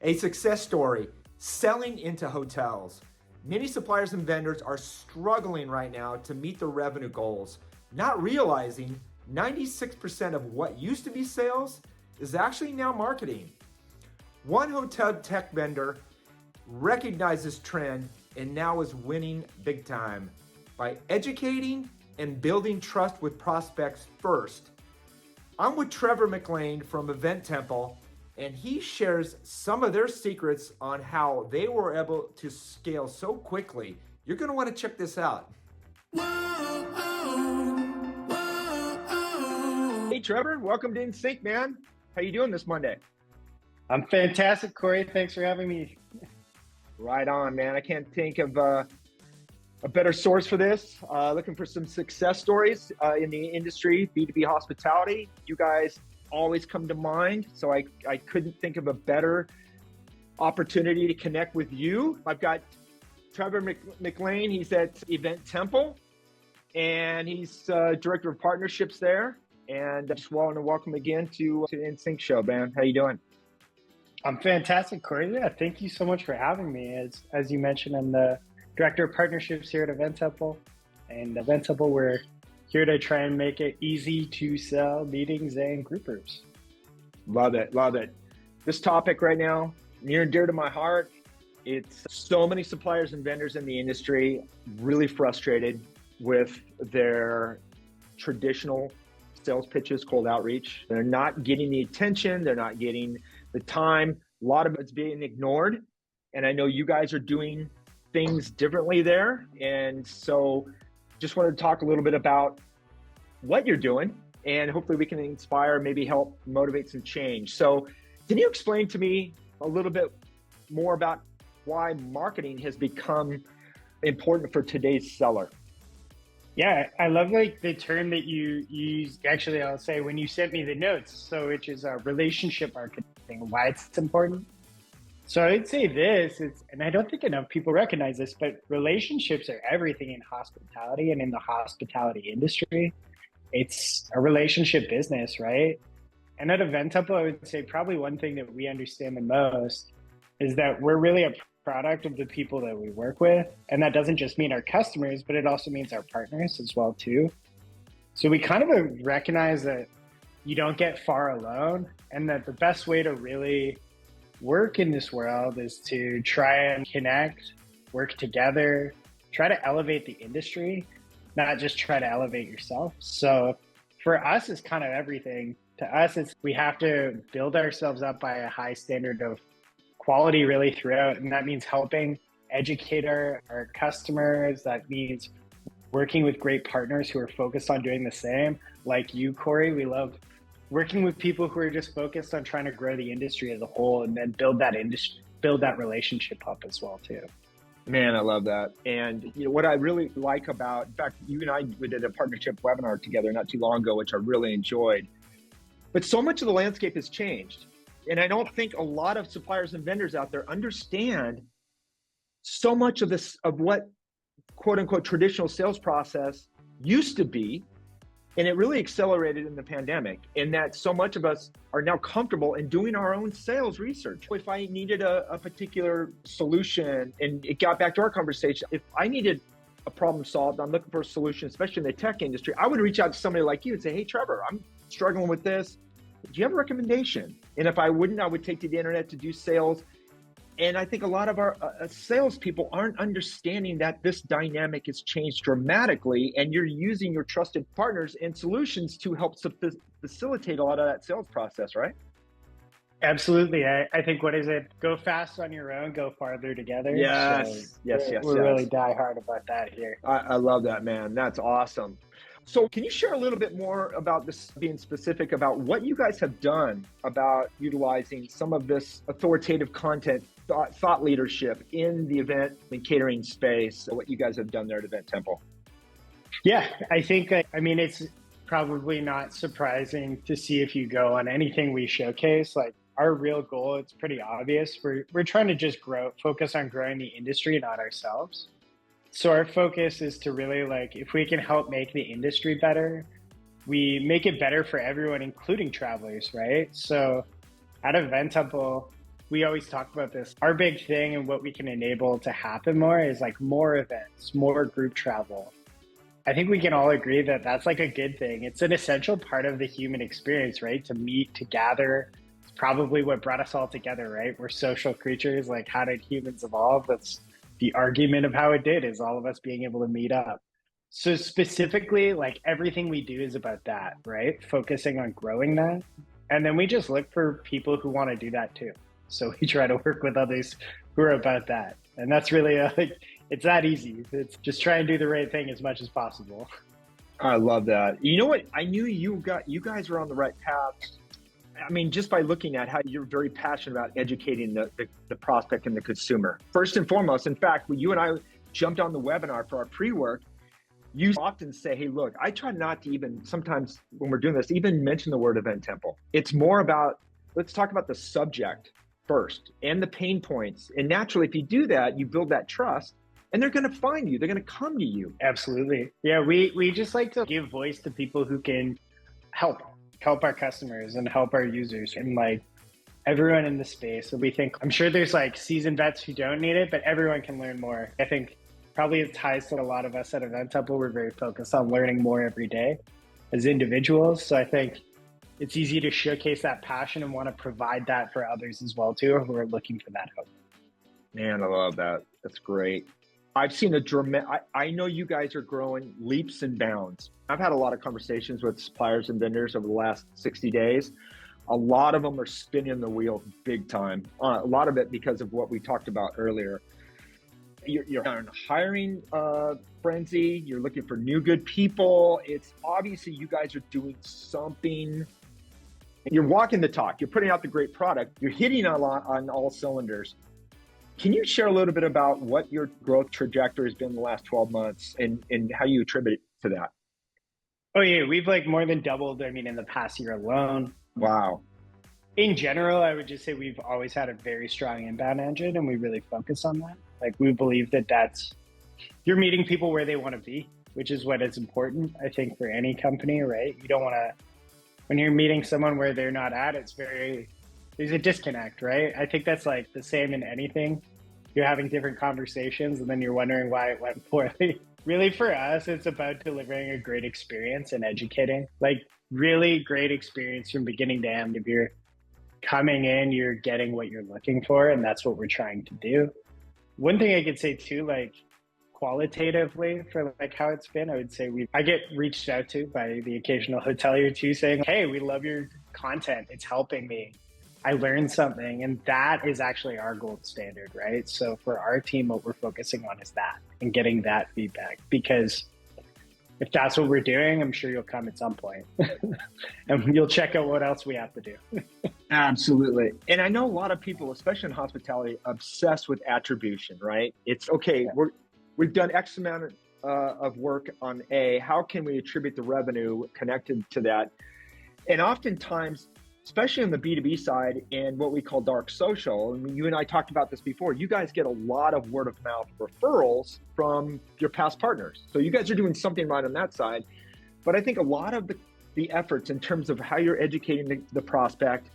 A success story, selling into hotels. Many suppliers and vendors are struggling right now to meet their revenue goals, not realizing 96% of what used to be sales is actually now marketing. One hotel tech vendor recognized this trend and now is winning big time by educating and building trust with prospects first. I'm with Trevor MacLean from Event Temple, and he shares some of their secrets on how they were able to scale so quickly. You're going to want to check this out. Hey, Trevor, welcome to InnSync, man. How you doing this Monday? I'm fantastic, Cory. Thanks for having me. Right on, man. I can't think of a better source for this. Looking for some success stories in the industry, B2B hospitality. You guys always come to mind, so I couldn't think of a better opportunity to connect with you. I've got Trevor MacLean. He's at Event Temple, and he's Director of Partnerships there. And I just want to welcome again to the InnSync show, man. How you doing? I'm fantastic, Cory. Yeah, thank you so much for having me. As you mentioned, I'm the Director of Partnerships here at Event Temple. And Event Temple, we're here to try and make it easy to sell meetings and groupers. Love it, love it. This topic right now, near and dear to my heart. It's so many suppliers and vendors in the industry really frustrated with their traditional sales pitches, cold outreach. They're not getting the attention, they're not getting the time. A lot of it's being ignored. And I know you guys are doing things differently there. And so just wanted to talk a little bit about what you're doing, and hopefully we can inspire, maybe help motivate some change. So can you explain to me a little bit more about why marketing has become important for today's seller? Yeah, I love like the term that you used. Actually, I'll say when you sent me the notes, so which is relationship marketing, why it's important. So I'd say this, and I don't think enough people recognize this, but relationships are everything in hospitality and in the hospitality industry. It's a relationship business, right? And at Event Temple, I would say probably one thing that we understand the most is that we're really a product of the people that we work with. And that doesn't just mean our customers, but it also means our partners as well too. So we kind of recognize that you don't get far alone, and that the best way to really work in this world is to try and connect, work together, try to elevate the industry, not just try to elevate yourself. So for us, it's kind of everything. To us, we have to build ourselves up by a high standard of quality really throughout. And that means helping educate our customers. That means working with great partners who are focused on doing the same. Like you, Cory, we love working with people who are just focused on trying to grow the industry as a whole, and then build that relationship up as well too. Man, I love that. And you know what I really like about, in fact, you and we did a partnership webinar together not too long ago, which I really enjoyed. But so much of the landscape has changed. And I don't think a lot of suppliers and vendors out there understand so much of this, of what quote unquote traditional sales process used to be. And it really accelerated in the pandemic, in that so much of us are now comfortable in doing our own sales research. If I needed a particular solution, and it got back to our conversation, if I needed a problem solved, I'm looking for a solution, especially in the tech industry, I would reach out to somebody like you and say, hey, Trevor, I'm struggling with this. Do you have a recommendation? And if I wouldn't, I would take to the internet to do sales. And I think a lot of our salespeople aren't understanding that this dynamic has changed dramatically, and you're using your trusted partners and solutions to help facilitate a lot of that sales process, right? Absolutely. I think, what is it? Go fast on your own, go farther together. Yes, so yes. We're really die hard about that here. I love that, man. That's awesome. So can you share a little bit more about this, being specific about what you guys have done about utilizing some of this authoritative content, thought leadership in the event and catering space, what you guys have done there at Event Temple? Yeah, I think, it's probably not surprising to see if you go on anything we showcase. Like, our real goal, it's pretty obvious. We're trying to just focus on growing the industry, not ourselves. So our focus is to really, if we can help make the industry better, we make it better for everyone, including travelers, right? So at Event Temple, we always talk about this. Our big thing and what we can enable to happen more is like more events, more group travel. I think we can all agree that that's like a good thing. It's an essential part of the human experience, right? To meet, to gather. It's probably what brought us all together, right? We're social creatures. Like, how did humans evolve? That's the argument of how it did, is all of us being able to meet up. So specifically, like everything we do is about that, right? Focusing on growing that. And then we just look for people who want to do that too. So we try to work with others who are about that. And that's really like, it's that easy. It's just try and do the right thing as much as possible. I love that. You know what? I knew you guys were on the right path. I mean, just by looking at how you're very passionate about educating the prospect and the consumer. First and foremost, in fact, when you and I jumped on the webinar for our pre-work, you often say, hey, look, I try not to even, sometimes when we're doing this, even mention the word event tempo. It's more about, let's talk about the subject first and the pain points. And naturally, if you do that, you build that trust and they're going to find you. They're going to come to you. Absolutely. Yeah, we just like to give voice to people who can help our customers and help our users and like everyone in the space. So we think, I'm sure there's like seasoned vets who don't need it, but everyone can learn more. I think probably it ties to a lot of us at Event Temple. We're very focused on learning more every day as individuals. So I think it's easy to showcase that passion and want to provide that for others as well too, who are looking for that help. Man, I love that. That's great. I've seen a dramatic, I know you guys are growing leaps and bounds. I've had a lot of conversations with suppliers and vendors over the last 60 days. A lot of them are spinning the wheel big time. A lot of it because of what we talked about earlier. You're on a hiring frenzy. You're looking for new good people. It's obviously you guys are doing something. You're walking the talk. You're putting out the great product. You're hitting a lot on all cylinders. Can you share a little bit about what your growth trajectory has been in the last 12 months and how you attribute it to that? Oh yeah, we've like more than doubled, I mean, in the past year alone. Wow. In general, I would just say we've always had a very strong inbound engine and we really focus on that. Like we believe that you're meeting people where they want to be, which is what is important, I think, for any company, right? You don't want to, when you're meeting someone where they're not at, there's a disconnect, right? I think that's like the same in anything. You're having different conversations and then you're wondering why it went poorly. Really, for us, it's about delivering a great experience and educating. Like really great experience from beginning to end. If you're coming in, you're getting what you're looking for, and that's what we're trying to do. One thing I could say too, like qualitatively for like how it's been, I would say I get reached out to by the occasional hotelier too saying, hey, we love your content. It's helping me. I learned something, and that is actually our gold standard, right? So for our team, what we're focusing on is that and getting that feedback, because if that's what we're doing, I'm sure you'll come at some point and you'll check out what else we have to do. Absolutely. And I know a lot of people, especially in hospitality, obsessed with attribution, right? It's okay. Yeah. We've done X amount of work on A. How can we attribute the revenue connected to that? And oftentimes, especially on the B2B side and what we call dark social, and you and I talked about this before, you guys get a lot of word of mouth referrals from your past partners. So you guys are doing something right on that side. But I think a lot of the efforts in terms of how you're educating the prospect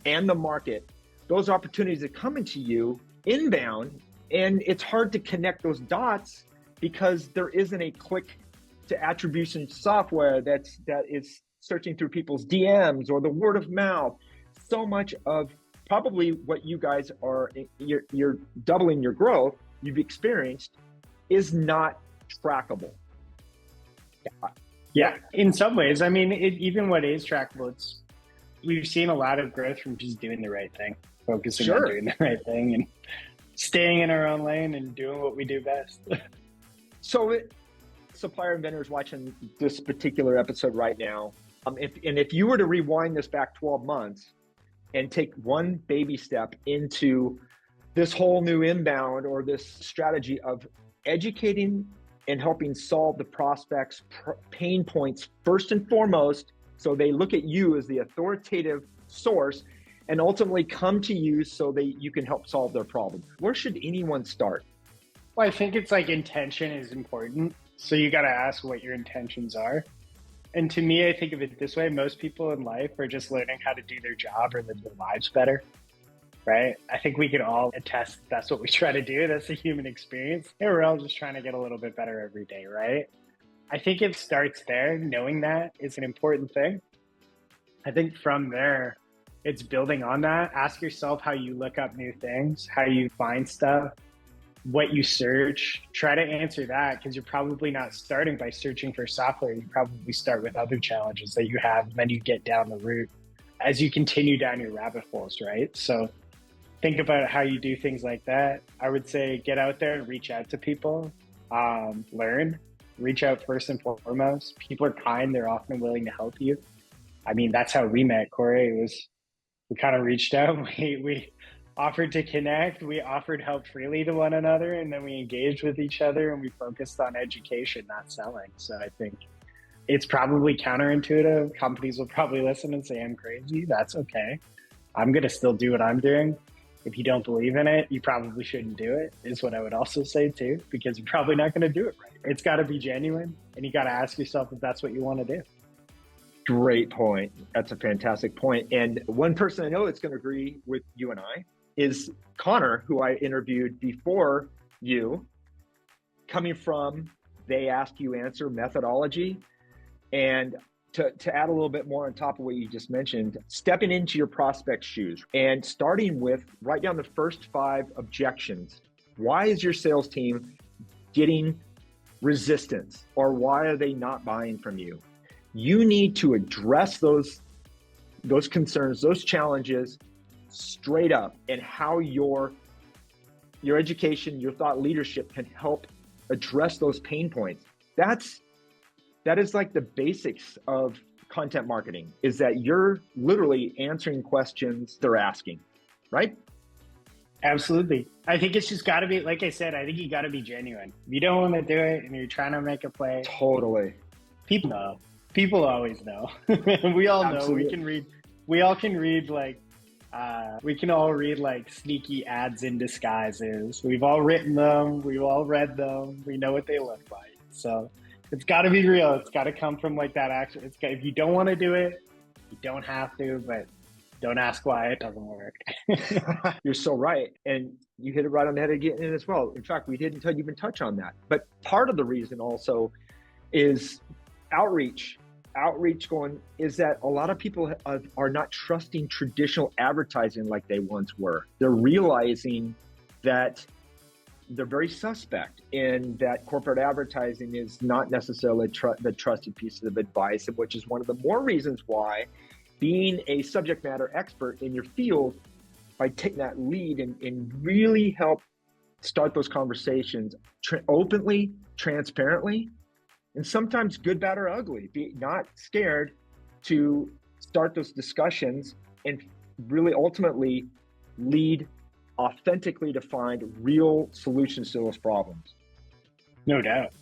and the market, those opportunities are coming to you inbound, and it's hard to connect those dots because there isn't a click to attribution software that is searching through people's DMs or the word of mouth. So much of probably what you guys are, you're doubling your growth, you've experienced, is not trackable. Yeah, in some ways. I mean, even what is trackable, we've seen a lot of growth from just doing the right thing, focusing on doing the right thing and staying in our own lane and doing what we do best. So supplier and vendors watching this particular episode right now, if you were to rewind this back 12 months and take one baby step into this whole new inbound or this strategy of educating and helping solve the prospects' pain points first and foremost, so they look at you as the authoritative source and ultimately come to you so that you can help solve their problem. Where should anyone start? Well, I think it's like intention is important. So you got to ask what your intentions are. And to me, I think of it this way. Most people in life are just learning how to do their job or live their lives better. right? I think we could all attest that's what we try to do. That's the human experience. And we're all just trying to get a little bit better every day, right? I think it starts there. Knowing that is an important thing. I think from there, it's building on that. Ask yourself how you look up new things, how you find stuff, what you search. Try to answer that, because you're probably not starting by searching for software. You probably start with other challenges that you have, and then you get down the route as you continue down your rabbit holes, right? So think about how you do things like that. I would say get out there and reach out to people, learn, reach out first and foremost. People are kind. They're often willing to help you. I mean, that's how we met, Cory. We kind of reached out. We offered to connect. We offered help freely to one another, and then we engaged with each other, and we focused on education, not selling. So I think it's probably counterintuitive. Companies will probably listen and say, I'm crazy. That's okay. I'm going to still do what I'm doing. If you don't believe in it, you probably shouldn't do it, is what I would also say too, because you're probably not going to do it right. It's got to be genuine, and you got to ask yourself if that's what you want to do. Great point. That's a fantastic point. And one person I know that's going to agree with you and I is Connor, who I interviewed before you, coming from they ask, you answer methodology. And to add a little bit more on top of what you just mentioned, stepping into your prospect's shoes and starting with, write down the first 5 objections. Why is your sales team getting resistance, or why are they not buying from you? You need to address those concerns, those challenges straight up, and how your education, your thought leadership can help address those pain points. That is like the basics of content marketing, is that you're literally answering questions they're asking, right? Absolutely. I think it's just got to be, like I said, I think you got to be genuine. If you don't want to do it and you're trying to make a play. Totally. People know. People always know. We all Absolutely. know. We all can read like, we can all read like sneaky ads in disguises. We've all written them. We've all read them. We know what they look like. So it's got to be real. It's got to come from like that action. If you don't want to do it, you don't have to, but don't ask why it doesn't work. You're so right. And you hit it right on the head again as well. In fact, we didn't even touch on that. But part of the reason also is outreach going is that a lot of people are not trusting traditional advertising like they once were. They're realizing that they're very suspect, and that corporate advertising is not necessarily the trusted piece of advice, which is one of the more reasons why being a subject matter expert in your field, by taking that lead and really help start those conversations openly, transparently, and sometimes good, bad, or ugly. Be not scared to start those discussions and really ultimately lead authentically to find real solutions to those problems. No doubt.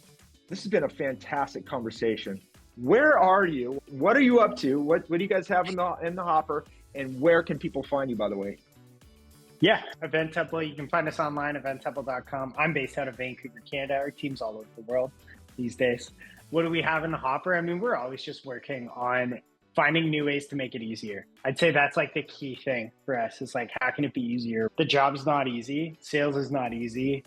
This has been a fantastic conversation. Where are you? What are you up to? What do you guys have in the hopper? And where can people find you, by the way? Yeah, Event Temple. You can find us online, eventtemple.com. I'm based out of Vancouver, Canada. Our team's all over the world these days. What do we have in the hopper? I mean, we're always just working on finding new ways to make it easier. I'd say that's like the key thing for us, is like, how can it be easier? The job's not easy. Sales is not easy.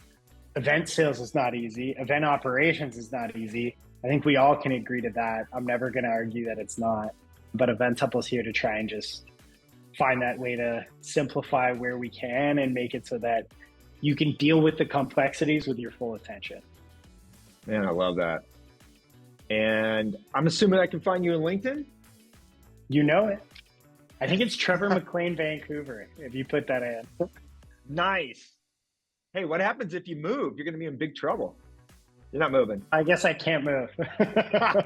Event sales is not easy. Event operations is not easy. I think we all can agree to that. I'm never going to argue that it's not. But Event Temple's here to try and just find that way to simplify where we can and make it so that you can deal with the complexities with your full attention. Man, I love that. And I'm assuming I can find you in LinkedIn? You know it. I think it's Trevor MacLean, Vancouver, if you put that in. Nice. Hey, what happens if you move? You're going to be in big trouble. You're not moving. I guess I can't move.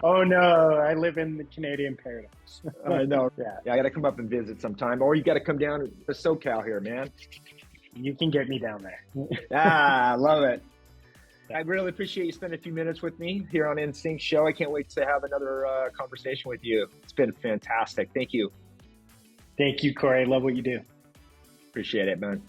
Oh, no. I live in the Canadian paradise. I know. Yeah. I got to come up and visit sometime. Or you got to come down to SoCal here, man. You can get me down there. I love it. I really appreciate you spending a few minutes with me here on InnSync show. I can't wait to have another conversation with you. It's been fantastic. Thank you. Thank you, Cory. I love what you do. Appreciate it, man.